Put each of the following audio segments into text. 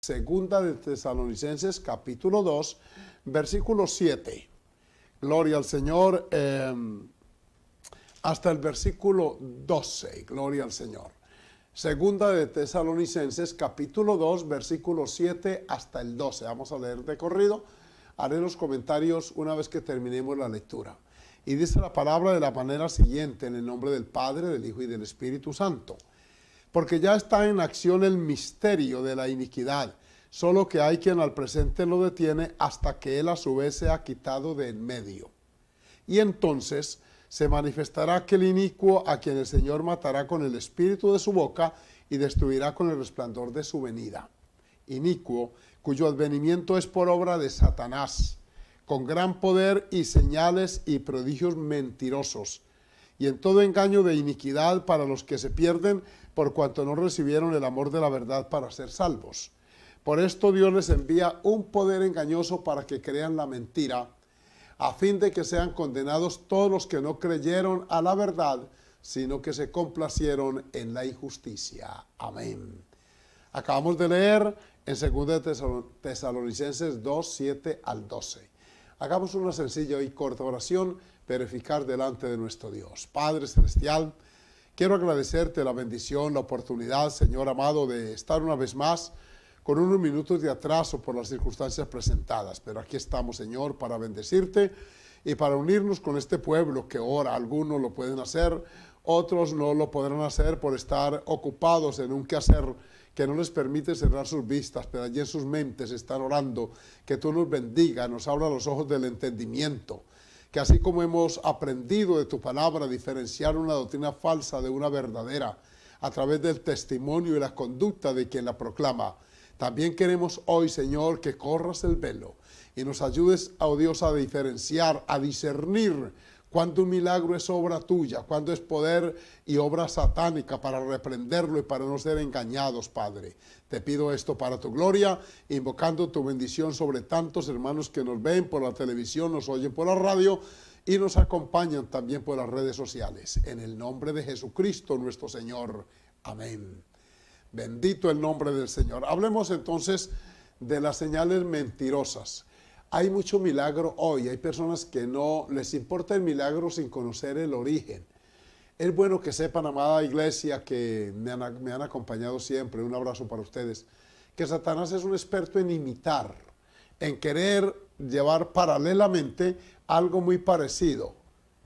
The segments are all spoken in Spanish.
Segunda de Tesalonicenses, capítulo 2, versículo 7. Gloria al Señor, hasta el versículo 12. Gloria al Señor. Segunda de Tesalonicenses, capítulo 2, versículo 7 hasta el 12. Vamos a leer de corrido. Haré los comentarios una vez que terminemos la lectura. Y dice la palabra de la manera siguiente, en el nombre del Padre, del Hijo y del Espíritu Santo. Porque ya está en acción el misterio de la iniquidad, solo que hay quien al presente lo detiene hasta que él a su vez sea quitado de en medio. Y entonces se manifestará aquel inicuo a quien el Señor matará con el espíritu de su boca y destruirá con el resplandor de su venida. Inicuo, cuyo advenimiento es por obra de Satanás, con gran poder y señales y prodigios mentirosos, y en todo engaño de iniquidad para los que se pierden, por cuanto no recibieron el amor de la verdad para ser salvos. Por esto Dios les envía un poder engañoso para que crean la mentira, a fin de que sean condenados todos los que no creyeron a la verdad, sino que se complacieron en la injusticia. Amén. Acabamos de leer en 2 Tesalonicenses 2, 7 al 12. Hagamos una sencilla y corta oración, pero eficaz delante de nuestro Dios. Padre Celestial, quiero agradecerte la bendición, la oportunidad, Señor amado, de estar una vez más con unos minutos de atraso por las circunstancias presentadas. Pero aquí estamos, Señor, para bendecirte y para unirnos con este pueblo que ora. Algunos lo pueden hacer, otros no lo podrán hacer por estar ocupados en un quehacer que no les permite cerrar sus vistas, pero allí en sus mentes están orando. Que tú nos bendiga, nos abra los ojos del entendimiento, que así como hemos aprendido de tu palabra a diferenciar una doctrina falsa de una verdadera a través del testimonio y la conducta de quien la proclama, también queremos hoy, Señor, que corras el velo y nos ayudes, oh Dios, a diferenciar, a discernir cuando un milagro es obra tuya, cuando es poder y obra satánica, para reprenderlo y para no ser engañados, Padre. Te pido esto para tu gloria, invocando tu bendición sobre tantos hermanos que nos ven por la televisión, nos oyen por la radio y nos acompañan también por las redes sociales. En el nombre de Jesucristo nuestro Señor. Amén. Bendito el nombre del Señor. Hablemos entonces de las señales mentirosas. Hay mucho milagro hoy, hay personas que no les importa el milagro sin conocer el origen. Es bueno que sepan, amada iglesia, que me han acompañado siempre, un abrazo para ustedes, que Satanás es un experto en imitar, en querer llevar paralelamente algo muy parecido.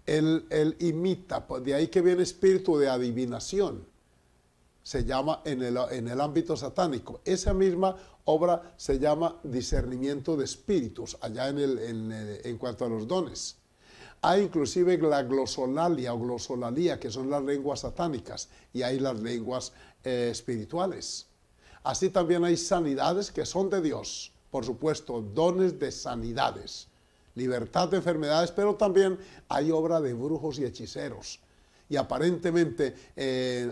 Él imita, de ahí que viene espíritu de adivinación. Se llama en el ámbito satánico. Esa misma obra se llama discernimiento de espíritus, allá en cuanto a los dones. Hay inclusive la glosolalia o glosolalía, que son las lenguas satánicas, y hay las lenguas espirituales. Así también hay sanidades que son de Dios, por supuesto, dones de sanidades, libertad de enfermedades, pero también hay obra de brujos y hechiceros. Y aparentemente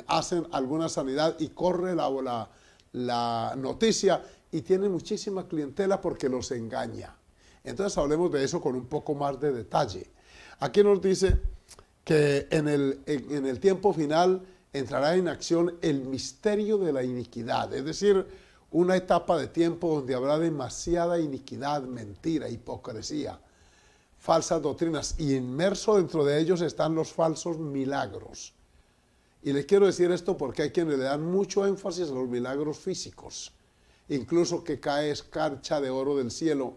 hacen alguna sanidad y corre la noticia y tiene muchísima clientela porque los engaña. Entonces hablemos de eso con un poco más de detalle. Aquí nos dice que en el tiempo final entrará en acción el misterio de la iniquidad, es decir, una etapa de tiempo donde habrá demasiada iniquidad, mentira, hipocresía, falsas doctrinas, y inmerso dentro de ellos están los falsos milagros. Y les quiero decir esto porque hay quienes le dan mucho énfasis a los milagros físicos, incluso que cae escarcha de oro del cielo,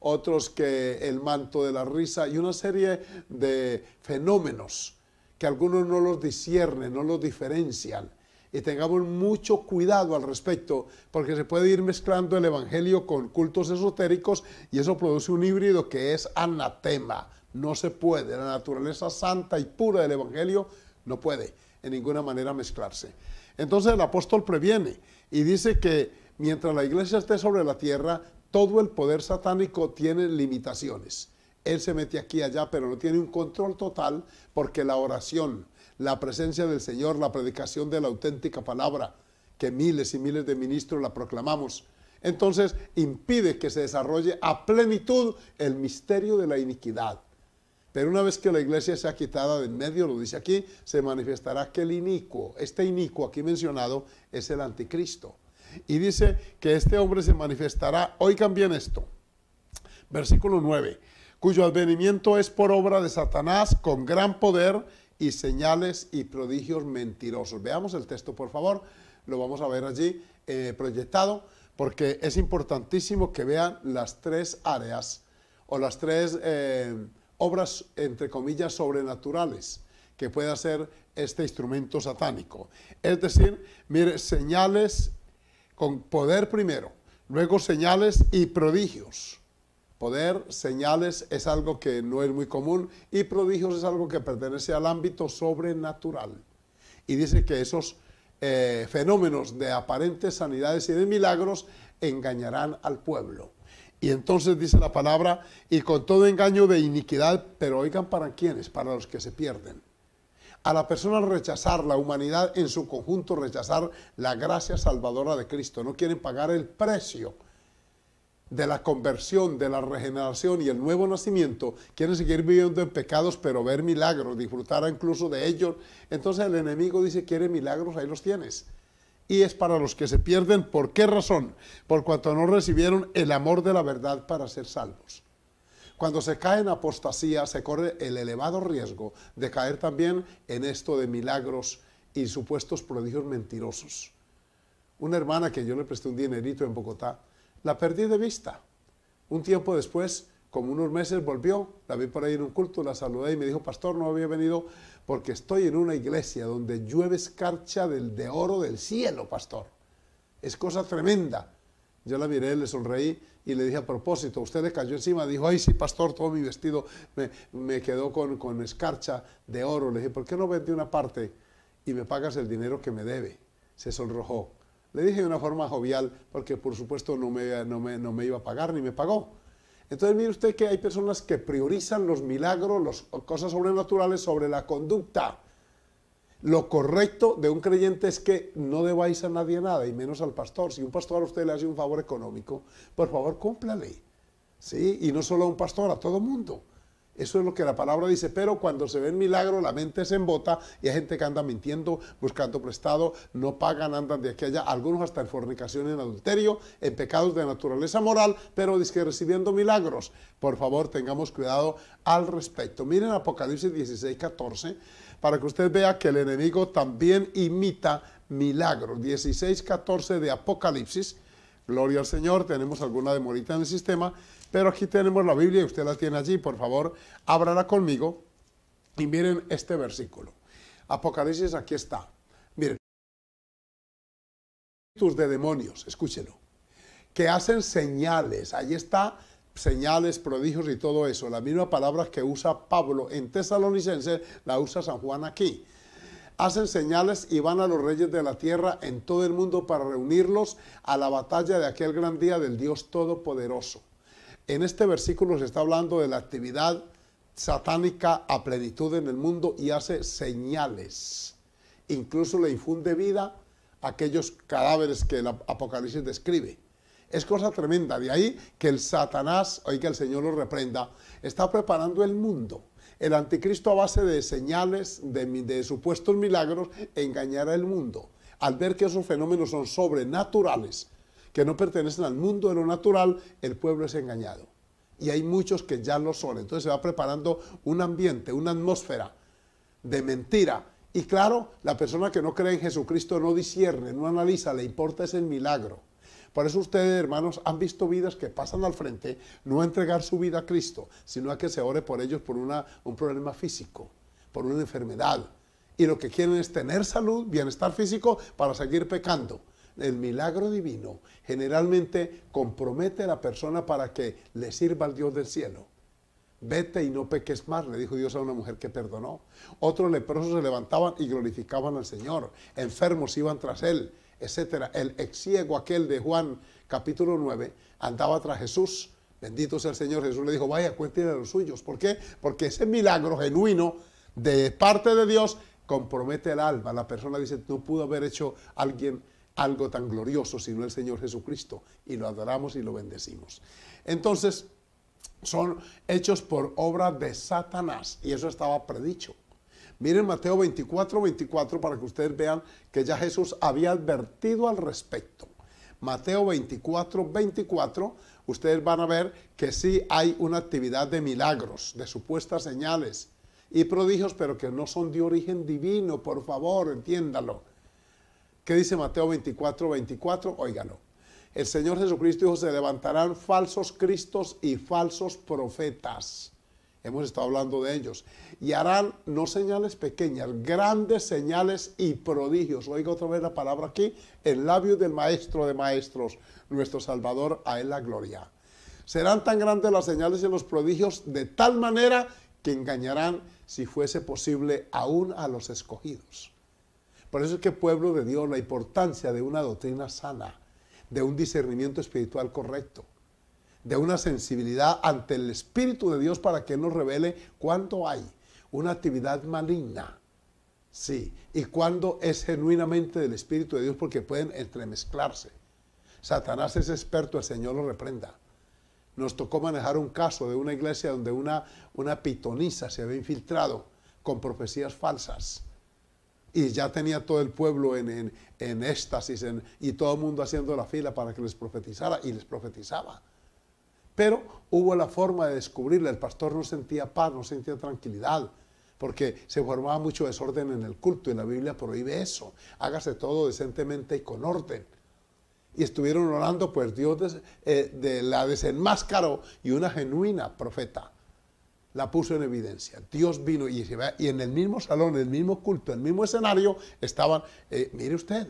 otros que el manto de la risa y una serie de fenómenos que algunos no los disciernen, no los diferencian. Y tengamos mucho cuidado al respecto, porque se puede ir mezclando el evangelio con cultos esotéricos y eso produce un híbrido que es anatema. No se puede. La naturaleza santa y pura del evangelio no puede en ninguna manera mezclarse. Entonces el apóstol previene y dice que mientras la iglesia esté sobre la tierra, todo el poder satánico tiene limitaciones. Él se mete aquí y allá, pero no tiene un control total, porque la oración, la presencia del Señor, la predicación de la auténtica palabra, que miles y miles de ministros la proclamamos, entonces impide que se desarrolle a plenitud el misterio de la iniquidad. Pero una vez que la iglesia sea quitada de en medio, lo dice aquí, se manifestará que el inicuo, este inicuo aquí mencionado, es el anticristo. Y dice que este hombre se manifestará, oigan bien esto, versículo 9, cuyo advenimiento es por obra de Satanás con gran poder y señales y prodigios mentirosos. Veamos el texto, por favor, lo vamos a ver allí proyectado, porque es importantísimo que vean las tres áreas o las tres obras, entre comillas, sobrenaturales que puede hacer este instrumento satánico. Es decir, mire, señales con poder primero, luego señales y prodigios. Poder, señales es algo que no es muy común y prodigios es algo que pertenece al ámbito sobrenatural. Y dice que esos fenómenos de aparentes sanidades y de milagros engañarán al pueblo. Y entonces dice la palabra, y con todo engaño de iniquidad, pero oigan, ¿para quiénes? Para los que se pierden. A la persona rechazar, la humanidad en su conjunto rechazar la gracia salvadora de Cristo, no quieren pagar el precio de la conversión, de la regeneración y el nuevo nacimiento, quieren seguir viviendo en pecados, pero ver milagros, disfrutar incluso de ellos. Entonces el enemigo dice, quiere milagros, ahí los tienes. Y es para los que se pierden, ¿por qué razón? Por cuanto no recibieron el amor de la verdad para ser salvos. Cuando se cae en apostasía, se corre el elevado riesgo de caer también en esto de milagros y supuestos prodigios mentirosos. Una hermana que yo le presté un dinerito en Bogotá, la perdí de vista. Un tiempo después, como unos meses, volvió, la vi por ahí en un culto, la saludé y me dijo, pastor, no había venido porque estoy en una iglesia donde llueve escarcha de oro del cielo, pastor. Es cosa tremenda. Yo la miré, le sonreí y le dije, a propósito, usted le cayó encima. Dijo, ay, sí, pastor, todo mi vestido me quedó con escarcha de oro. Le dije, ¿por qué no vende una parte y me pagas el dinero que me debe? Se sonrojó. Le dije de una forma jovial, porque por supuesto no me iba a pagar, ni me pagó. Entonces mire usted que hay personas que priorizan los milagros, las cosas sobrenaturales sobre la conducta. Lo correcto de un creyente es que no debáis a nadie nada, y menos al pastor. Si un pastor a usted le hace un favor económico, por favor, cúmplale. ¿Sí? Y no solo a un pastor, a todo mundo. Eso es lo que la palabra dice, pero cuando se ven milagros, la mente se embota y hay gente que anda mintiendo, buscando prestado, no pagan, andan de aquí a allá, algunos hasta en fornicación, en adulterio, en pecados de naturaleza moral, pero dizque recibiendo milagros. Por favor, tengamos cuidado al respecto. Miren Apocalipsis 16, 14, para que usted vea que el enemigo también imita milagros. 16, 14 de Apocalipsis. Gloria al Señor, tenemos alguna demorita en el sistema, pero aquí tenemos la Biblia y usted la tiene allí. Por favor, ábrala conmigo y miren este versículo. Apocalipsis, aquí está. Miren, espíritus de demonios, escúchelo, que hacen señales, ahí está, señales, prodigios y todo eso. La misma palabra que usa Pablo en Tesalonicenses, la usa San Juan aquí. Hacen señales y van a los reyes de la tierra en todo el mundo para reunirlos a la batalla de aquel gran día del Dios Todopoderoso. En este versículo se está hablando de la actividad satánica a plenitud en el mundo y hace señales. Incluso le infunde vida a aquellos cadáveres que el Apocalipsis describe. Es cosa tremenda. De ahí que el Satanás, oiga, el Señor lo reprenda, está preparando el mundo. El anticristo, a base de señales, de supuestos milagros, engañará al mundo. Al ver que esos fenómenos son sobrenaturales, que no pertenecen al mundo de lo natural, el pueblo es engañado. Y hay muchos que ya lo son. Entonces se va preparando un ambiente, una atmósfera de mentira. Y claro, la persona que no cree en Jesucristo no discierne, no analiza, le importa es el milagro. Por eso ustedes, hermanos, han visto vidas que pasan al frente, no a entregar su vida a Cristo, sino a que se ore por ellos por un problema físico, por una enfermedad. Y lo que quieren es tener salud, bienestar físico, para seguir pecando. El milagro divino generalmente compromete a la persona para que le sirva al Dios del cielo. Vete y no peques más, le dijo Dios a una mujer que perdonó. Otros leprosos se levantaban y glorificaban al Señor. Enfermos iban tras él, etcétera. El ex ciego aquel de Juan capítulo 9 andaba tras Jesús. Bendito sea el Señor. Jesús le dijo, vaya, cuéntele a los suyos. ¿Por qué? Porque ese milagro genuino de parte de Dios compromete el alma. La persona dice, no pudo haber hecho alguien algo tan glorioso sino el Señor Jesucristo. Y lo adoramos y lo bendecimos. Entonces, son hechos por obra de Satanás. Y eso estaba predicho. Miren Mateo 24, 24 para que ustedes vean que ya Jesús había advertido al respecto. Mateo 24, 24, ustedes van a ver que sí hay una actividad de milagros, de supuestas señales y prodigios, pero que no son de origen divino, por favor, entiéndalo. ¿Qué dice Mateo 24, 24? Óigalo. El Señor Jesucristo dijo, se levantarán falsos cristos y falsos profetas. Hemos estado hablando de ellos. Y harán no señales pequeñas, grandes señales y prodigios. Oiga otra vez la palabra aquí, en labios del Maestro de Maestros, nuestro Salvador, a Él la gloria. Serán tan grandes las señales y los prodigios de tal manera que engañarán, si fuese posible, aún a los escogidos. Por eso es que, pueblo de Dios, la importancia de una doctrina sana, de un discernimiento espiritual correcto, de una sensibilidad ante el Espíritu de Dios para que Él nos revele cuándo hay una actividad maligna, sí, y cuándo es genuinamente del Espíritu de Dios, porque pueden entremezclarse. Satanás es experto, el Señor lo reprenda. Nos tocó manejar un caso de una iglesia donde una pitonisa se había infiltrado con profecías falsas. Y ya tenía todo el pueblo en éxtasis y todo el mundo haciendo la fila para que les profetizara, y les profetizaba. Pero hubo la forma de descubrirla. El pastor no sentía paz, no sentía tranquilidad, porque se formaba mucho desorden en el culto y la Biblia prohíbe eso. Hágase todo decentemente y con orden. Y estuvieron orando, pues Dios la desenmascaró y una genuina profeta la puso en evidencia. Dios vino y en el mismo salón, en el mismo culto, en el mismo escenario, estaban, mire usted,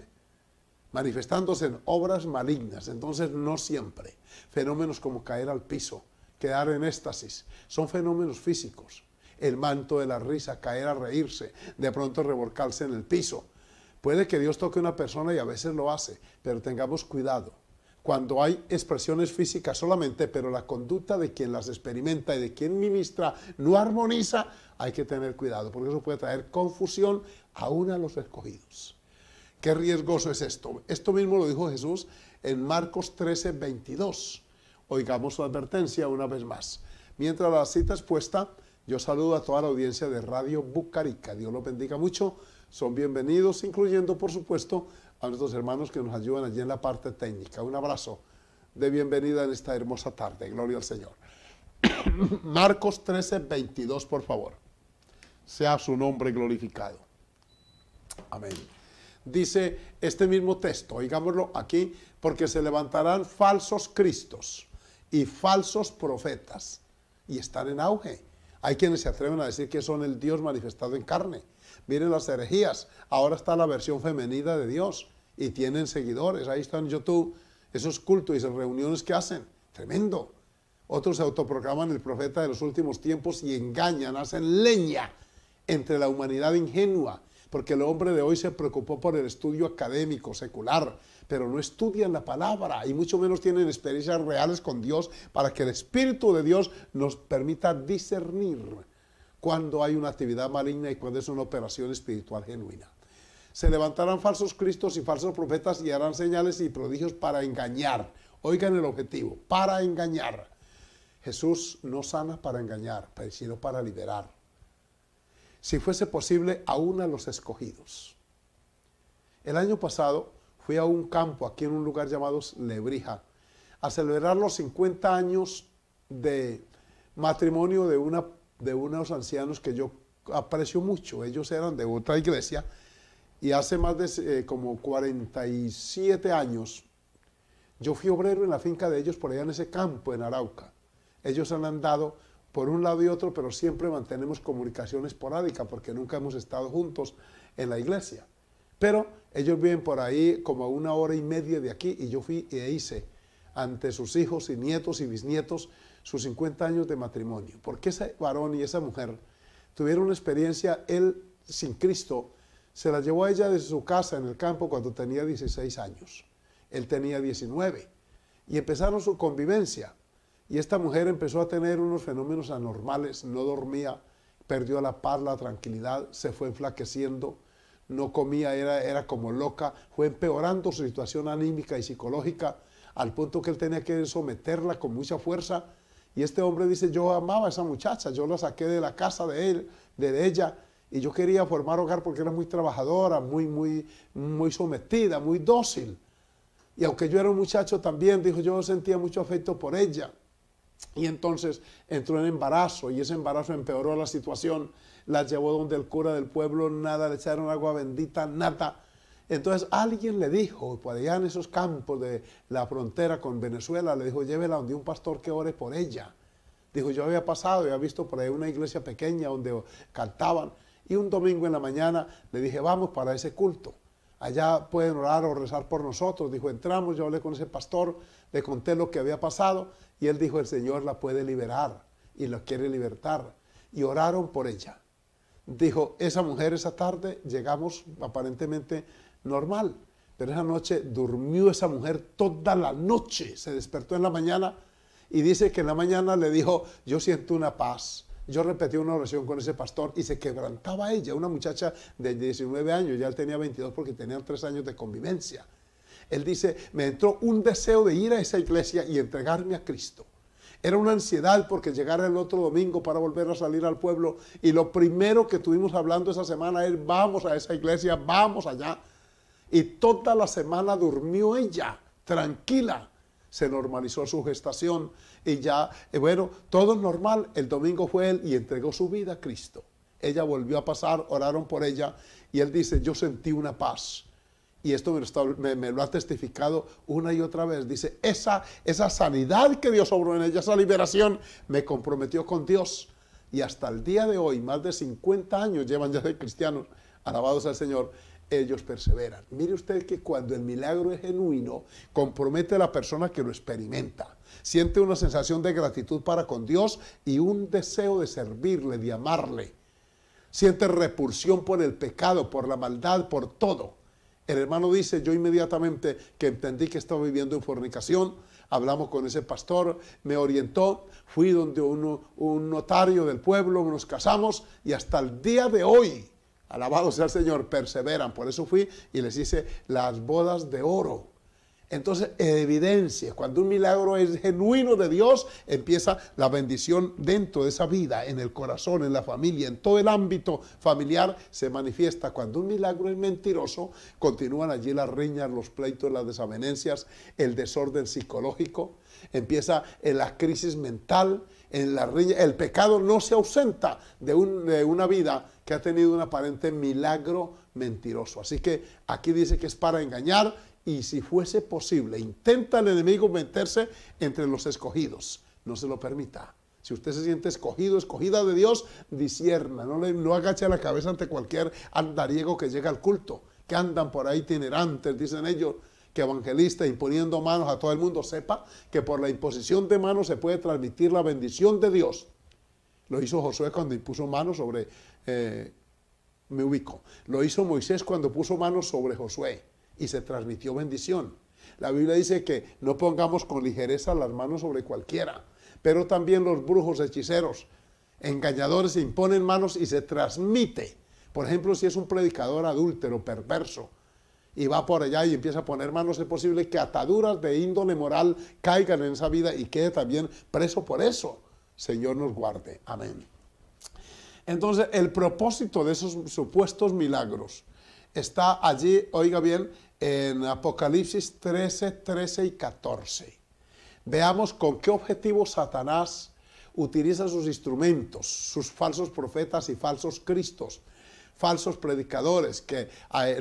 manifestándose en obras malignas. Entonces, no siempre. Fenómenos como caer al piso, quedar en éxtasis, son fenómenos físicos. El manto de la risa, caer a reírse, de pronto revolcarse en el piso. Puede que Dios toque a una persona y a veces lo hace, pero tengamos cuidado. Cuando hay expresiones físicas solamente, pero la conducta de quien las experimenta y de quien ministra no armoniza, hay que tener cuidado, porque eso puede traer confusión aún a los escogidos. Qué riesgoso es esto. Esto mismo lo dijo Jesús en Marcos 13, 22. Oigamos su advertencia una vez más. Mientras la cita es puesta, yo saludo a toda la audiencia de Radio Bucarica. Dios los bendiga mucho. Son bienvenidos, incluyendo, por supuesto, a nuestros hermanos que nos ayudan allí en la parte técnica. Un abrazo de bienvenida en esta hermosa tarde. Gloria al Señor. Marcos 13, 22, por favor. Sea su nombre glorificado. Amén. Dice este mismo texto, oigámoslo aquí, porque se levantarán falsos cristos y falsos profetas, y están en auge. Hay quienes se atreven a decir que son el Dios manifestado en carne. Miren las herejías, ahora está la versión femenina de Dios, y tienen seguidores, ahí están en YouTube, esos cultos y esas reuniones que hacen, tremendo. Otros se autoproclaman el profeta de los últimos tiempos y engañan, hacen leña entre la humanidad ingenua, porque el hombre de hoy se preocupó por el estudio académico, secular, pero no estudian la palabra y mucho menos tienen experiencias reales con Dios para que el Espíritu de Dios nos permita discernir cuando hay una actividad maligna y cuando es una operación espiritual genuina. Se levantarán falsos cristos y falsos profetas y harán señales y prodigios para engañar. Oigan el objetivo, para engañar. Jesús no sana para engañar, sino para liberar. Si fuese posible, aún a los escogidos. El año pasado fui a un campo aquí en un lugar llamado Lebrija a celebrar los 50 años de matrimonio de unos ancianos que yo aprecio mucho. Ellos eran de otra iglesia y hace más de como 47 años yo fui obrero en la finca de ellos por allá en ese campo en Arauca. Ellos han andado por un lado y otro, pero siempre mantenemos comunicación esporádica porque nunca hemos estado juntos en la iglesia. Pero ellos viven por ahí como a 1 hora y media de aquí y yo fui e hice ante sus hijos y nietos y bisnietos sus 50 años de matrimonio. Porque ese varón y esa mujer tuvieron una experiencia, él sin Cristo se la llevó a ella desde su casa en el campo cuando tenía 16 años. Él tenía 19 y empezaron su convivencia. Y esta mujer empezó a tener unos fenómenos anormales, no dormía, perdió la paz, la tranquilidad, se fue enflaqueciendo, no comía, era como loca, fue empeorando su situación anímica y psicológica al punto que él tenía que someterla con mucha fuerza. Y este hombre dice, yo amaba a esa muchacha, yo la saqué de la casa de él, de ella, y yo quería formar hogar porque era muy trabajadora, muy sometida, muy dócil. Y aunque yo era un muchacho también, dijo, yo sentía mucho afecto por ella. Y entonces entró en embarazo y ese embarazo empeoró la situación. La llevó donde el cura del pueblo, nada, le echaron agua bendita, nada. Entonces alguien le dijo, por allá en esos campos de la frontera con Venezuela, le dijo, llévela donde un pastor que ore por ella. Dijo, yo había pasado, había visto por ahí una iglesia pequeña donde cantaban. Y un domingo en la mañana le dije, vamos para ese culto. Allá pueden orar o rezar por nosotros. Dijo, entramos, yo hablé con ese pastor, le conté lo que había pasado y él dijo, el Señor la puede liberar y la quiere libertar. Y oraron por ella. Dijo, esa mujer esa tarde llegamos aparentemente normal, pero esa noche durmió esa mujer toda la noche, se despertó en la mañana y dice que en la mañana le dijo, yo siento una paz. Yo repetí una oración con ese pastor y se quebrantaba ella, una muchacha de 19 años, ya él tenía 22 porque tenían 3 años de convivencia. Él dice, me entró un deseo de ir a esa iglesia y entregarme a Cristo. Era una ansiedad porque llegara el otro domingo para volver a salir al pueblo y lo primero que estuvimos hablando esa semana es, vamos a esa iglesia, vamos allá. Y toda la semana durmió ella, tranquila. Se normalizó su gestación y ya, bueno, todo es normal. El domingo fue él y entregó su vida a Cristo. Ella volvió a pasar, oraron por ella y él dice, yo sentí una paz. Y esto me lo ha testificado una y otra vez. Dice, esa sanidad que Dios obró en ella, esa liberación, me comprometió con Dios. Y hasta el día de hoy, más de 50 años llevan ya de cristianos, alabados al Señor, ellos perseveran. Mire usted que cuando el milagro es genuino, compromete a la persona que lo experimenta. Siente una sensación de gratitud para con Dios y un deseo de servirle, de amarle. Siente repulsión por el pecado, por la maldad, por todo. El hermano dice, yo inmediatamente que entendí que estaba viviendo en fornicación, hablamos con ese pastor, me orientó, fui donde un notario del pueblo, nos casamos y hasta el día de hoy, alabado sea el Señor, perseveran. Por eso fui y les hice las bodas de oro. Entonces, evidencia, cuando un milagro es genuino de Dios, empieza la bendición dentro de esa vida, en el corazón, en la familia, en todo el ámbito familiar, se manifiesta. Cuando un milagro es mentiroso, continúan allí las riñas, los pleitos, las desavenencias, el desorden psicológico, empieza en la crisis mental, en la riña. El pecado no se ausenta de una vida que ha tenido un aparente milagro mentiroso. Así que aquí dice que es para engañar. Y si fuese posible, intenta el enemigo meterse entre los escogidos. No se lo permita. Si usted se siente escogido, escogida de Dios, discierna. No agache la cabeza ante cualquier andariego que llega al culto. Que andan por ahí itinerantes, dicen ellos, que evangelistas imponiendo manos a todo el mundo. Sepa que por la imposición de manos se puede transmitir la bendición de Dios. Lo hizo Josué cuando impuso manos sobre... me ubico. Lo hizo Moisés cuando puso manos sobre Josué. Y se transmitió bendición. La Biblia dice que no pongamos con ligereza las manos sobre cualquiera, pero también los brujos, hechiceros, engañadores imponen manos y se transmite. Por ejemplo, si es un predicador adúltero, perverso, y va por allá y empieza a poner manos, es posible que ataduras de índole moral caigan en esa vida y quede también preso por eso. Señor nos guarde. Amén. Entonces, el propósito de esos supuestos milagros está allí, oiga bien, en Apocalipsis 13, 13 y 14. Veamos con qué objetivo Satanás utiliza sus instrumentos, sus falsos profetas y falsos cristos, falsos predicadores, que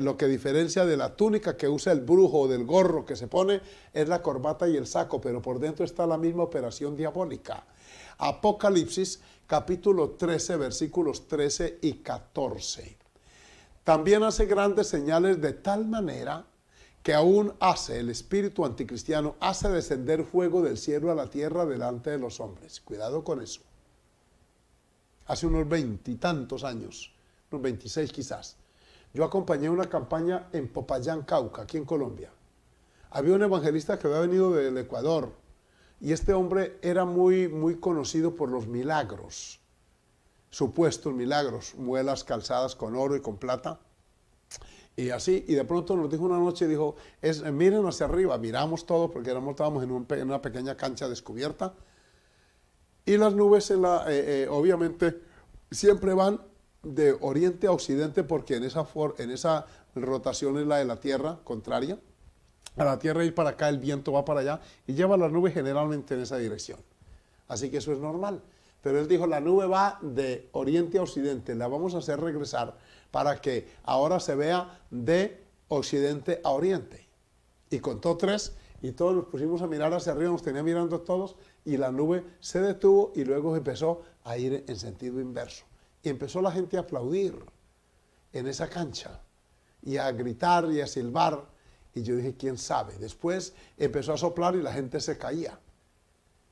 lo que diferencia de la túnica que usa el brujo o del gorro que se pone es la corbata y el saco, pero por dentro está la misma operación diabólica. Apocalipsis capítulo 13, versículos 13 y 14. También hace grandes señales de tal manera que aún hace, el espíritu anticristiano, hace descender fuego del cielo a la tierra delante de los hombres. Cuidado con eso. Hace unos 20 y tantos años, unos 26 quizás, yo acompañé una campaña en Popayán, Cauca, aquí en Colombia. Había un evangelista que había venido del Ecuador y este hombre era muy conocido por los milagros. Supuestos milagros, muelas calzadas con oro y con plata, y así, y de pronto nos dijo una noche, dijo, miren hacia arriba, miramos todo, porque estábamos en una pequeña cancha descubierta, y las nubes, obviamente, siempre van de oriente a occidente, porque en esa rotación es la de la Tierra, contraria, a la tierra ir para acá, el viento va para allá y lleva la nube generalmente en esa dirección. Así que eso es normal. Pero él dijo, la nube va de oriente a occidente, la vamos a hacer regresar para que ahora se vea de occidente a oriente. Y contó 3 y todos nos pusimos a mirar hacia arriba, nos tenía mirando todos y la nube se detuvo y luego empezó a ir en sentido inverso. Y empezó la gente a aplaudir en esa cancha y a gritar y a silbar. Y yo dije, ¿quién sabe? Después empezó a soplar y la gente se caía.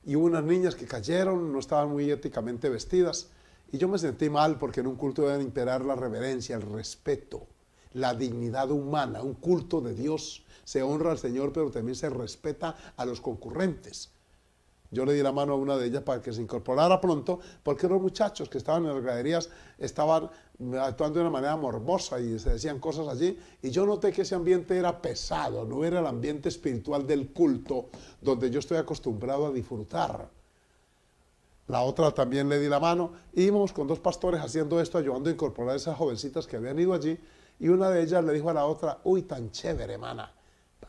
Y hubo unas niñas que cayeron, no estaban muy éticamente vestidas. Y yo me sentí mal porque en un culto debe imperar la reverencia, el respeto, la dignidad humana. Un culto de Dios se honra al Señor, pero también se respeta a los concurrentes. Yo le di la mano a una de ellas para que se incorporara pronto, porque los muchachos que estaban en las graderías estaban actuando de una manera morbosa y se decían cosas allí. Y yo noté que ese ambiente era pesado, no era el ambiente espiritual del culto donde yo estoy acostumbrado a disfrutar. La otra también le di la mano y íbamos con 2 pastores haciendo esto, ayudando a incorporar a esas jovencitas que habían ido allí. Y una de ellas le dijo a la otra, uy, tan chévere, hermana,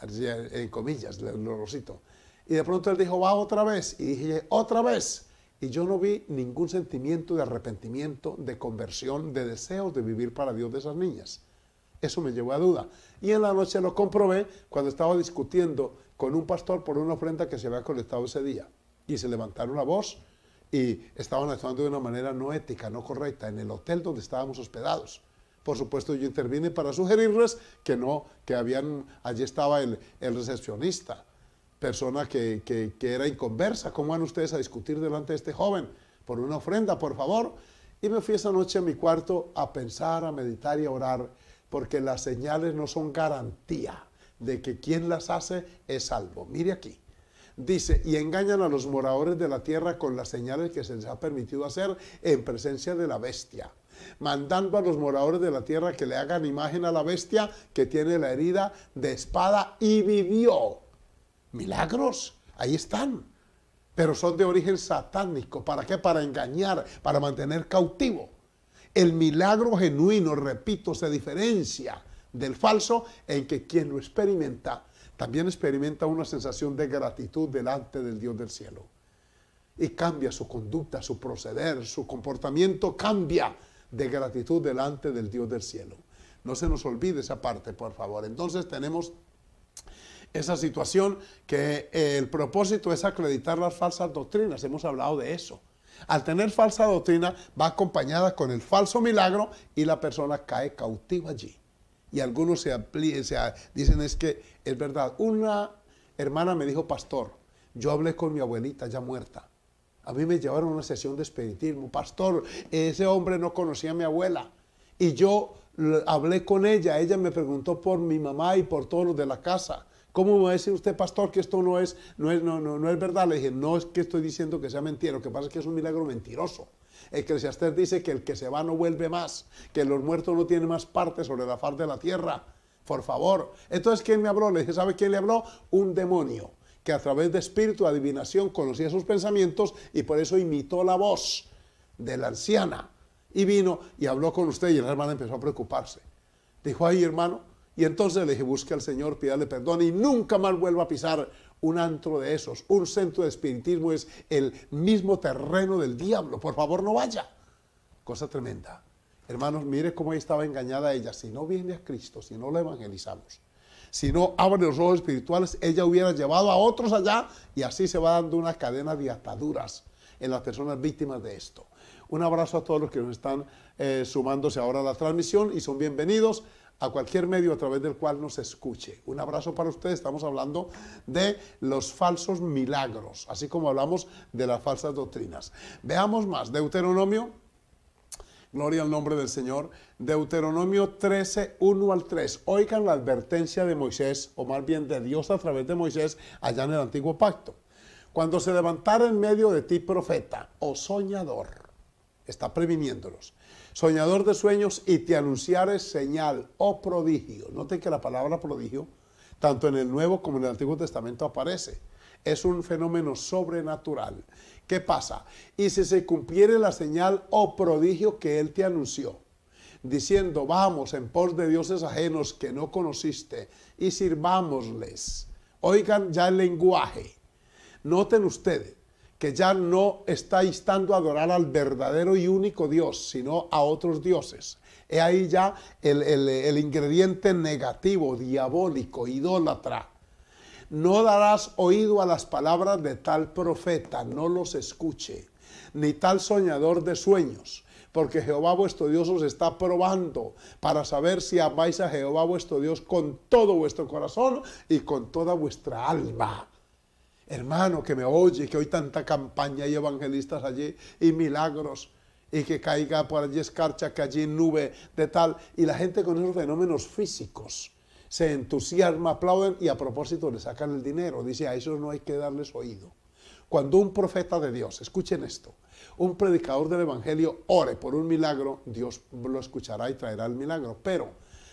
en comillas, lo rosito. Y de pronto él dijo, va otra vez. Y dije, otra vez. Y yo no vi ningún sentimiento de arrepentimiento, de conversión, de deseos de vivir para Dios de esas niñas. Eso me llevó a duda. Y en la noche lo comprobé cuando estaba discutiendo con un pastor por una ofrenda que se había colectado ese día. Y se levantaron la voz y estaban actuando de una manera no ética, no correcta, en el hotel donde estábamos hospedados. Por supuesto, yo intervine para sugerirles que no, que allí estaba el recepcionista, persona que era inconversa. ¿Cómo van ustedes a discutir delante de este joven por una ofrenda, por favor? Y me fui esa noche a mi cuarto a pensar, a meditar y a orar, porque las señales no son garantía de que quien las hace es salvo. Mire aquí. Dice, y engañan a los moradores de la tierra con las señales que se les ha permitido hacer en presencia de la bestia, mandando a los moradores de la tierra que le hagan imagen a la bestia que tiene la herida de espada y vivió. Milagros, ahí están, pero son de origen satánico. ¿Para qué? Para engañar, para mantener cautivo. El milagro genuino, repito, se diferencia del falso en que quien lo experimenta también experimenta una sensación de gratitud delante del Dios del cielo. Y cambia su conducta, su proceder, su comportamiento cambia de gratitud delante del Dios del cielo. No se nos olvide esa parte, por favor. Entonces tenemos esa situación que el propósito es acreditar las falsas doctrinas. Hemos hablado de eso. Al tener falsa doctrina va acompañada con el falso milagro y la persona cae cautiva allí. Y algunos dicen es que es verdad. Una hermana me dijo, pastor, yo hablé con mi abuelita ya muerta. A mí me llevaron a una sesión de espiritismo. Pastor, ese hombre no conocía a mi abuela. Y yo hablé con ella. Ella me preguntó por mi mamá y por todos los de la casa. ¿Cómo me va a decir usted, pastor, que esto no es verdad? Le dije, no es que estoy diciendo que sea mentira, lo que pasa es que es un milagro mentiroso. Eclesiastés dice que el que se va no vuelve más, que los muertos no tienen más parte sobre la faz de la tierra. Por favor. Entonces, ¿quién me habló? Le dije, ¿sabe quién le habló? Un demonio, que a través de espíritu, adivinación, conocía sus pensamientos y por eso imitó la voz de la anciana. Y vino y habló con usted y la hermana empezó a preocuparse. Dijo, ay, hermano. Y entonces le dije, busque al Señor, pídale perdón y nunca más vuelva a pisar un antro de esos. Un centro de espiritismo es el mismo terreno del diablo. Por favor, no vaya. Cosa tremenda. Hermanos, mire cómo estaba engañada ella. Si no viene a Cristo, si no la evangelizamos, si no abre los ojos espirituales, ella hubiera llevado a otros allá y así se va dando una cadena de ataduras en las personas víctimas de esto. Un abrazo a todos los que nos están sumándose ahora a la transmisión y son bienvenidos a cualquier medio a través del cual nos escuche. Un abrazo para ustedes. Estamos hablando de los falsos milagros, así como hablamos de las falsas doctrinas. Veamos más. Deuteronomio, gloria al nombre del Señor. Deuteronomio 13, 1 al 3. Oigan la advertencia de Moisés, o más bien de Dios a través de Moisés, allá en el Antiguo Pacto. Cuando se levantara en medio de ti profeta o soñador, está previniéndolos, soñador de sueños, y te anunciare señal o prodigio. Noten que la palabra prodigio, tanto en el Nuevo como en el Antiguo Testamento aparece. Es un fenómeno sobrenatural. ¿Qué pasa? Y si se cumpliere la señal o prodigio que él te anunció, diciendo, vamos en pos de dioses ajenos que no conociste y sirvámosles. Oigan ya el lenguaje. Noten ustedes que ya no está instando a adorar al verdadero y único Dios, sino a otros dioses. He ahí ya el ingrediente negativo, diabólico, idólatra. No darás oído a las palabras de tal profeta, no los escuche, ni tal soñador de sueños, porque Jehová vuestro Dios os está probando para saber si amáis a Jehová vuestro Dios con todo vuestro corazón y con toda vuestra alma. Hermano que me oye, que hoy tanta campaña y evangelistas allí y milagros, y que caiga por allí escarcha, que allí nube de tal, y la gente con esos fenómenos físicos se entusiasma, aplauden y a propósito le sacan el dinero. Dice, a esos no hay que darles oído. Cuando un profeta de Dios, escuchen esto, un predicador del evangelio ore por un milagro, Dios lo escuchará y traerá el milagro, pero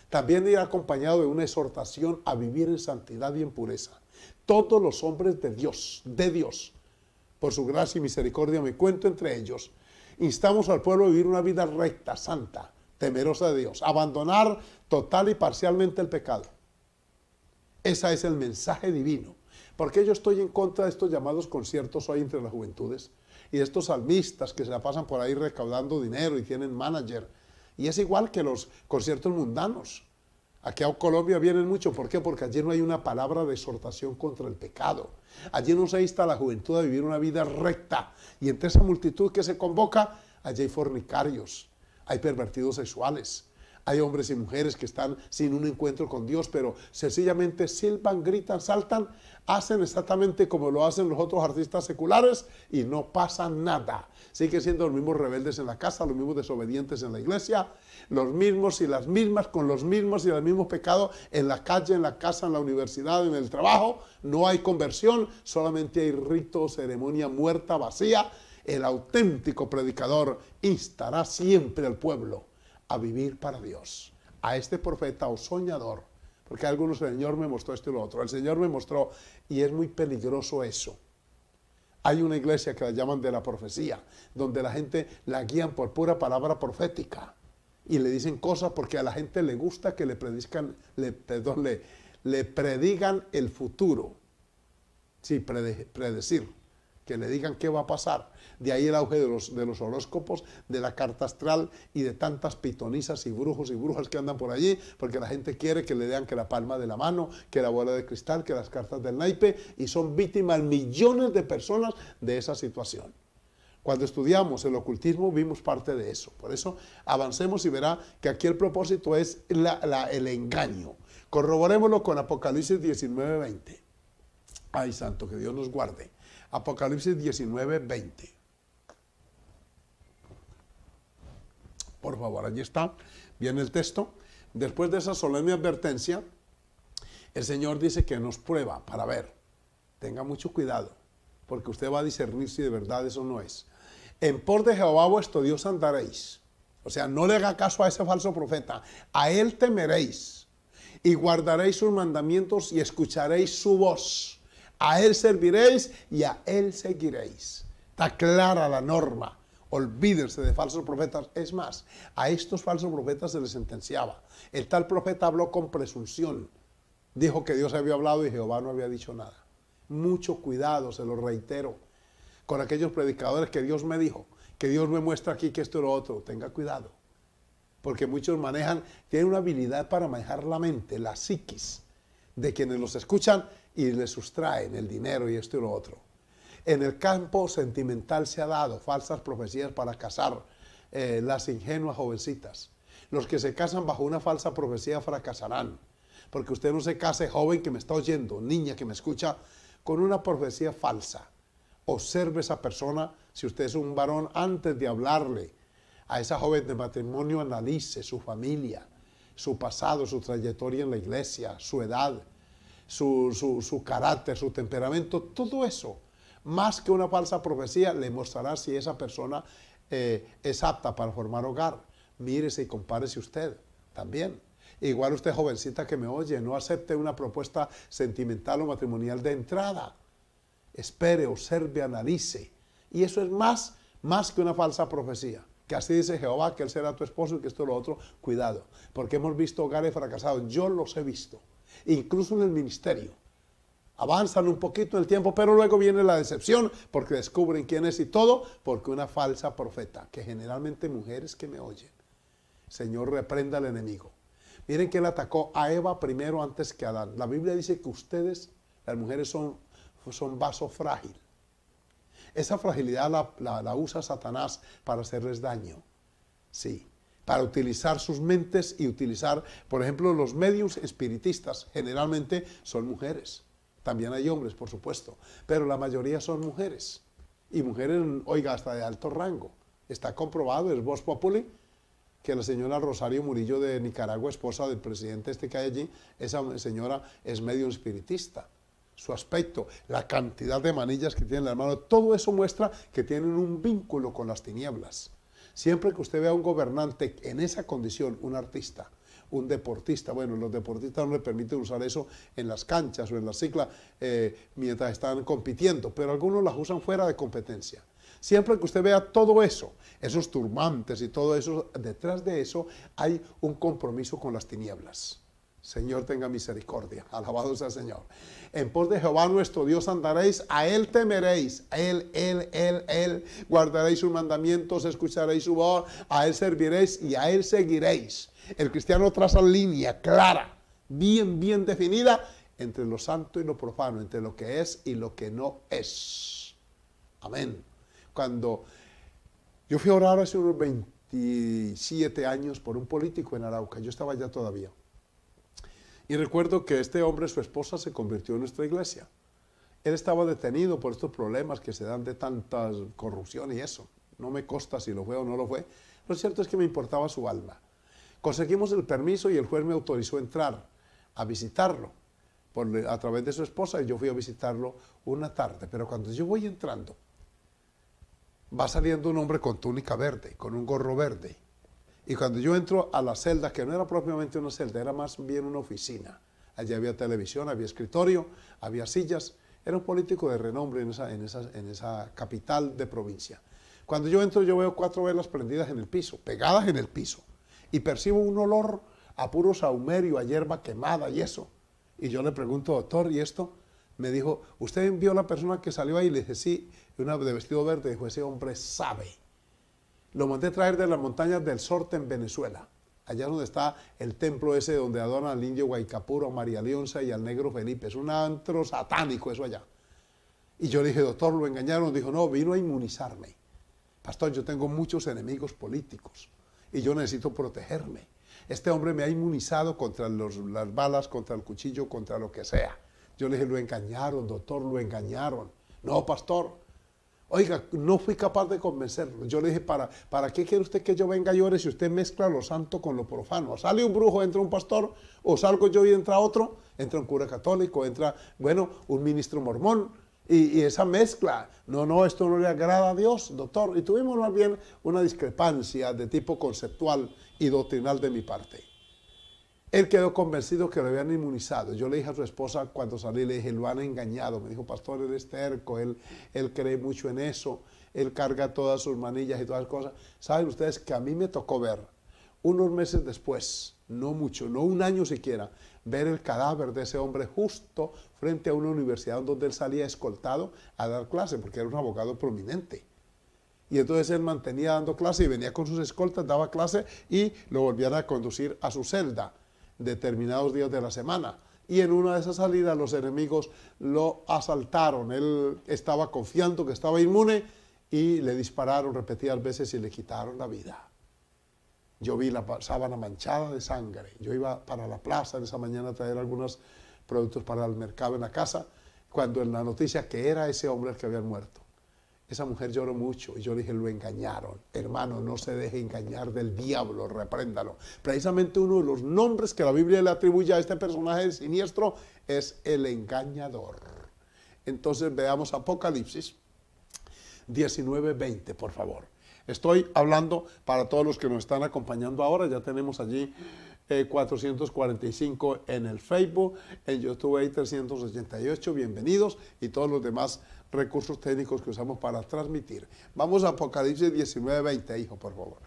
también irá acompañado de una exhortación a vivir en santidad y en pureza. Todos los hombres de Dios, por su gracia y misericordia, me cuento entre ellos, instamos al pueblo a vivir una vida recta, santa, temerosa de Dios, abandonar total y parcialmente el pecado. Ese es el mensaje divino. Porque yo estoy en contra de estos llamados conciertos hoy entre las juventudes y de estos salmistas que se la pasan por ahí recaudando dinero y tienen manager. Y es igual que los conciertos mundanos. Aquí a Colombia vienen mucho. ¿Por qué? Porque allí no hay una palabra de exhortación contra el pecado. Allí no se insta a la juventud a vivir una vida recta. Y entre esa multitud que se convoca, allí hay fornicarios, hay pervertidos sexuales, hay hombres y mujeres que están sin un encuentro con Dios, pero sencillamente silban, gritan, saltan, hacen exactamente como lo hacen los otros artistas seculares y no pasa nada. Siguen siendo los mismos rebeldes en la casa, los mismos desobedientes en la iglesia, los mismos y las mismas con los mismos y los mismos pecados en la calle, en la casa, en la universidad, en el trabajo. No hay conversión, solamente hay rito, ceremonia muerta, vacía. El auténtico predicador instará siempre al pueblo a vivir para Dios. A este profeta o soñador, porque algunos, el Señor me mostró esto y lo otro. El Señor me mostró, y es muy peligroso eso. Hay una iglesia que la llaman de la profecía, donde la gente la guían por pura palabra profética y le dicen cosas porque a la gente le gusta que le predigan el futuro. Sí, predecir, que le digan qué va a pasar. De ahí el auge de los horóscopos, de la carta astral y de tantas pitonisas y brujos y brujas que andan por allí, porque la gente quiere que le den que la palma de la mano, que la bola de cristal, que las cartas del naipe, y son víctimas millones de personas de esa situación. Cuando estudiamos el ocultismo vimos parte de eso. Por eso avancemos y verá que aquí el propósito es el engaño. Corroborémoslo con Apocalipsis 19:20. Ay, santo, que Dios nos guarde. Apocalipsis 19:20. Por favor, allí está. Viene el texto. Después de esa solemne advertencia, el Señor dice que nos prueba para ver. Tenga mucho cuidado, porque usted va a discernir si de verdad eso no es. En pos de Jehová vuestro Dios andaréis. O sea, no le haga caso a ese falso profeta. A él temeréis y guardaréis sus mandamientos y escucharéis su voz. A él serviréis y a él seguiréis. Está clara la norma. Olvídense de falsos profetas. Es más, a estos falsos profetas se les sentenciaba. El tal profeta habló con presunción. Dijo que Dios había hablado y Jehová no había dicho nada. Mucho cuidado, se lo reitero, con aquellos predicadores que Dios me dijo, que Dios me muestra aquí que esto y lo otro. Tenga cuidado, porque muchos tienen una habilidad para manejar la mente, la psiquis de quienes los escuchan y les sustraen el dinero y esto y lo otro. En el campo sentimental se ha dado falsas profecías para casar las ingenuas jovencitas. Los que se casan bajo una falsa profecía fracasarán, porque usted no se case, joven que me está oyendo, niña que me escucha, con una profecía falsa. Observe esa persona, si usted es un varón, antes de hablarle a esa joven de matrimonio, analice su familia, su pasado, su trayectoria en la iglesia, su edad, su carácter, su temperamento, todo eso. Más que una falsa profecía, le mostrará si esa persona es apta para formar hogar. Mírese y compárese usted también. Igual usted, jovencita que me oye, no acepte una propuesta sentimental o matrimonial de entrada. Espere, observe, analice. Y eso es más que una falsa profecía. que así dice Jehová, que él será tu esposo y que esto y lo otro. Cuidado, porque hemos visto hogares fracasados, yo los he visto, incluso en el ministerio. Avanzan un poquito en el tiempo, pero luego viene la decepción, porque descubren quién es y todo, porque una falsa profeta, que generalmente mujeres que me oyen. Señor, reprenda al enemigo. Miren que él atacó a Eva primero antes que a Adán. La Biblia dice que ustedes, las mujeres, son vaso frágil. Esa fragilidad la usa Satanás para hacerles daño. Sí, para utilizar sus mentes y utilizar, por ejemplo, los medios espiritistas generalmente son mujeres. También hay hombres, por supuesto, pero la mayoría son mujeres. Y mujeres, oiga, hasta de alto rango. Está comprobado, es Vox Populi, que la señora Rosario Murillo de Nicaragua, esposa del presidente que hay allí, esa señora es medio espiritista. Su aspecto, la cantidad de manillas que tiene en la mano, todo eso muestra que tienen un vínculo con las tinieblas. Siempre que usted vea a un gobernante en esa condición, un artista, un deportista, bueno, los deportistas no le permiten usar eso en las canchas o en la cicla mientras están compitiendo, pero algunos las usan fuera de competencia. Siempre que usted vea todo eso, esos turbantes y todo eso, detrás de eso hay un compromiso con las tinieblas. Señor, tenga misericordia, alabado sea el Señor. En pos de Jehová nuestro Dios andaréis, a Él temeréis, a Él, guardaréis sus mandamientos, escucharéis su voz, a Él serviréis y a Él seguiréis. El cristiano traza línea clara, bien definida, entre lo santo y lo profano, entre lo que es y lo que no es. Amén. Cuando yo fui a orar hace unos 27 años por un político en Arauca, yo estaba allá todavía. Y recuerdo que este hombre, su esposa, se convirtió en nuestra iglesia. Él estaba detenido por estos problemas que se dan de tanta corrupción y eso. No me consta si lo fue o no lo fue. Lo cierto es que me importaba su alma. Conseguimos el permiso y el juez me autorizó a entrar, a visitarlo, a través de su esposa, y yo fui a visitarlo una tarde. Pero cuando yo voy entrando, va saliendo un hombre con túnica verde, con un gorro verde. Y cuando yo entro a la celda, que no era propiamente una celda, era más bien una oficina. Allí había televisión, había escritorio, había sillas. Era un político de renombre en esa capital de provincia. Cuando yo entro, yo veo 4 velas prendidas en el piso, pegadas en el piso. Y percibo un olor a puro sahumerio, a hierba quemada y eso. Y yo le pregunto, doctor, ¿y esto? Me dijo, ¿usted vio a la persona que salió ahí? Le dije, sí, una de vestido verde. Dijo, ese hombre sabe. Lo mandé a traer de las montañas del Sorte en Venezuela, allá donde está el templo ese donde adoran al indio Guaycapuro, a María Leonza y al negro Felipe. Es un antro satánico eso allá. Y yo le dije, doctor, ¿lo engañaron? Dijo, no, vino a inmunizarme. Pastor, yo tengo muchos enemigos políticos y yo necesito protegerme. Este hombre me ha inmunizado contra las balas, contra el cuchillo, contra lo que sea. Yo le dije, lo engañaron, doctor, lo engañaron. No, pastor. Oiga, no fui capaz de convencerlo. Yo le dije, ¿para qué quiere usted que yo venga y ore si usted mezcla lo santo con lo profano? Sale un brujo, entra un pastor, o salgo yo y entra otro, entra un cura católico, entra, bueno, un ministro mormón, y esa mezcla, no, esto no le agrada a Dios, doctor. Y tuvimos más bien una discrepancia de tipo conceptual y doctrinal de mi parte. Él quedó convencido que lo habían inmunizado. Yo le dije a su esposa cuando salí, le dije, lo han engañado. Me dijo, pastor, él es terco, él cree mucho en eso, él carga todas sus manillas y todas las cosas. Saben ustedes que a mí me tocó ver, unos meses después, no mucho, no un año siquiera, ver el cadáver de ese hombre justo frente a una universidad donde él salía escoltado a dar clase, porque era un abogado prominente. Y entonces él mantenía dando clase y venía con sus escoltas, daba clase y lo volvían a conducir a su celda determinados días de la semana. Y en una de esas salidas los enemigos lo asaltaron. Él estaba confiando que estaba inmune y le dispararon repetidas veces y le quitaron la vida. Yo vi la sábana manchada de sangre. Yo iba para la plaza en esa mañana a traer algunos productos para el mercado en la casa, cuando en la noticia que era ese hombre el que había muerto. Esa mujer lloró mucho y yo le dije, lo engañaron. Hermano, no se deje engañar del diablo, repréndalo. Precisamente uno de los nombres que la Biblia le atribuye a este personaje siniestro es el engañador. Entonces veamos Apocalipsis 19:20, por favor. Estoy hablando para todos los que nos están acompañando ahora, ya tenemos allí 445 en el Facebook, en YouTube hay 388, bienvenidos, y todos los demás recursos técnicos que usamos para transmitir. Vamos a Apocalipsis 19:20, hijo, por favor.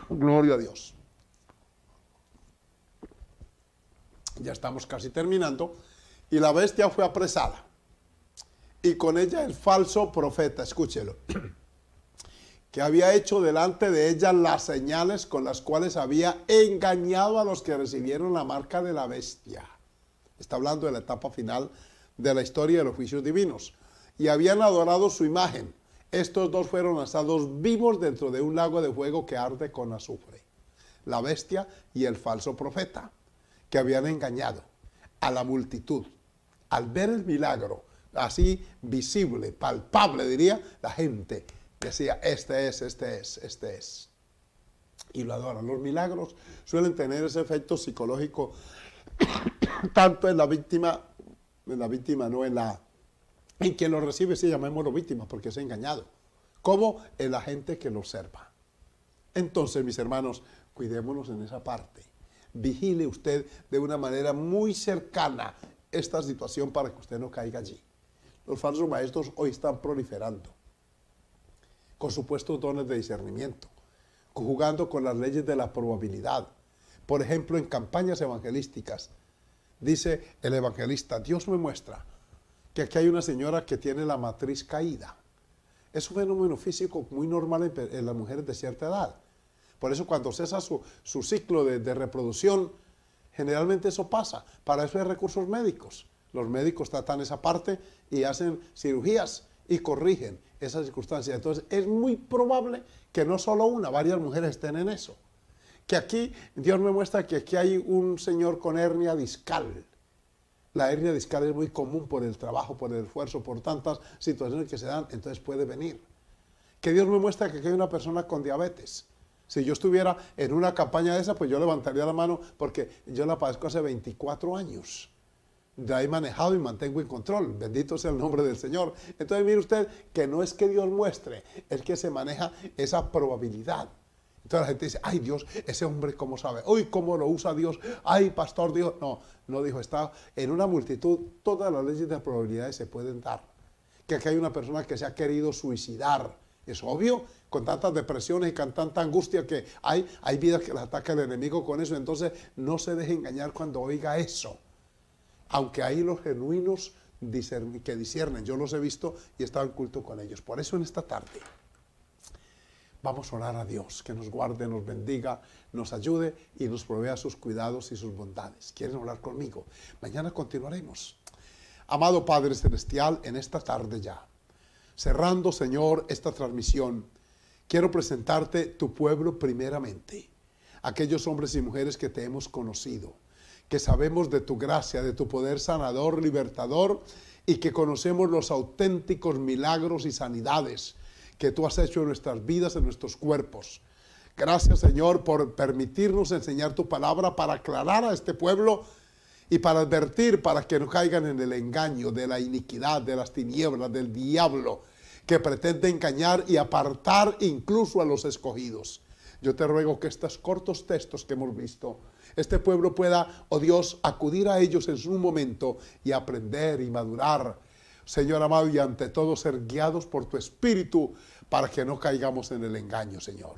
Gloria a Dios. Ya estamos casi terminando. Y la bestia fue apresada. Y con ella el falso profeta, escúchelo, que había hecho delante de ella las señales con las cuales había engañado a los que recibieron la marca de la bestia. Está hablando de la etapa final de la historia de los juicios divinos. Y habían adorado su imagen. Estos dos fueron lanzados vivos dentro de un lago de fuego que arde con azufre. La bestia y el falso profeta, que habían engañado a la multitud. Al ver el milagro, así visible, palpable, diría, la gente decía, este es. Y lo adoran. Los milagros suelen tener ese efecto psicológico tanto en la víctima, no en quien lo recibe, sí, llamémoslo víctima, porque es engañado, como en la gente que lo observa. Entonces, mis hermanos, cuidémonos en esa parte. Vigile usted de una manera muy cercana esta situación para que usted no caiga allí. Los falsos maestros hoy están proliferando con supuestos dones de discernimiento, jugando con las leyes de la probabilidad. Por ejemplo, en campañas evangelísticas, dice el evangelista, Dios me muestra que aquí hay una señora que tiene la matriz caída. Es un fenómeno físico muy normal en las mujeres de cierta edad. Por eso cuando cesa su ciclo de reproducción, generalmente eso pasa. Para eso hay recursos médicos. Los médicos tratan esa parte y hacen cirugías y corrigen esas circunstancias. Entonces es muy probable que no solo una, varias mujeres estén en eso. Que aquí, Dios me muestra que aquí hay un señor con hernia discal. La hernia discal es muy común por el trabajo, por el esfuerzo, por tantas situaciones que se dan, entonces puede venir. Que Dios me muestra que aquí hay una persona con diabetes. Si yo estuviera en una campaña de esa, pues yo levantaría la mano porque yo la padezco hace 24 años. La he manejado y mantengo en control. Bendito sea el nombre del Señor. Entonces mire usted que no es que Dios muestre, es que se maneja esa probabilidad. Entonces la gente dice, ay Dios, ese hombre cómo sabe, uy, cómo lo usa Dios, ay pastor Dios. No dijo, está en una multitud, todas las leyes de probabilidades se pueden dar. Que aquí hay una persona que se ha querido suicidar. Es obvio, con tantas depresiones y con tanta angustia que hay vidas que las ataca el enemigo con eso. Entonces no se deje engañar cuando oiga eso. Aunque hay los genuinos que disciernen, yo los he visto y he estado en culto con ellos. Por eso en esta tarde vamos a orar a Dios, que nos guarde, nos bendiga, nos ayude y nos provea sus cuidados y sus bondades. ¿Quieren hablar conmigo? Mañana continuaremos. Amado Padre Celestial, en esta tarde ya, cerrando, Señor, esta transmisión, quiero presentarte tu pueblo primeramente, aquellos hombres y mujeres que te hemos conocido, que sabemos de tu gracia, de tu poder sanador, libertador, y que conocemos los auténticos milagros y sanidades que tú has hecho en nuestras vidas, en nuestros cuerpos. Gracias, Señor, por permitirnos enseñar tu palabra para aclarar a este pueblo y para advertir, para que no caigan en el engaño de la iniquidad, de las tinieblas, del diablo, que pretende engañar y apartar incluso a los escogidos. Yo te ruego que estos cortos textos que hemos visto, este pueblo pueda, oh Dios, acudir a ellos en su momento y aprender y madurar, Señor amado, y ante todo ser guiados por tu Espíritu para que no caigamos en el engaño, Señor.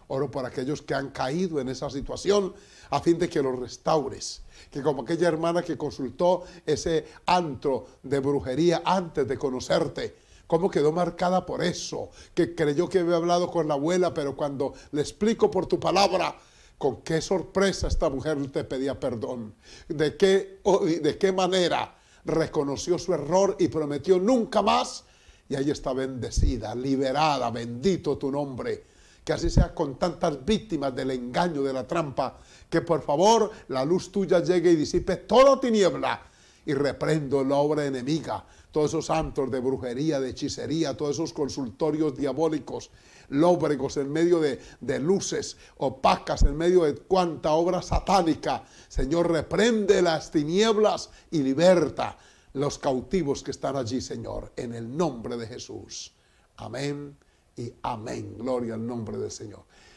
Oro por aquellos que han caído en esa situación a fin de que los restaures. Que como aquella hermana que consultó ese antro de brujería antes de conocerte, cómo quedó marcada por eso, que creyó que había hablado con la abuela, pero cuando le explico por tu palabra, con qué sorpresa esta mujer te pedía perdón, de qué manera reconoció su error y prometió nunca más, y ahí está bendecida, liberada, bendito tu nombre. Que así sea con tantas víctimas del engaño, de la trampa, que por favor la luz tuya llegue y disipe toda tiniebla, y reprendo la obra enemiga, todos esos antros de brujería, de hechicería, todos esos consultorios diabólicos, lóbregos en medio de luces opacas, en medio de cuanta obra satánica. Señor, reprende las tinieblas y liberta los cautivos que están allí, Señor, en el nombre de Jesús. Amén y amén. Gloria al nombre del Señor.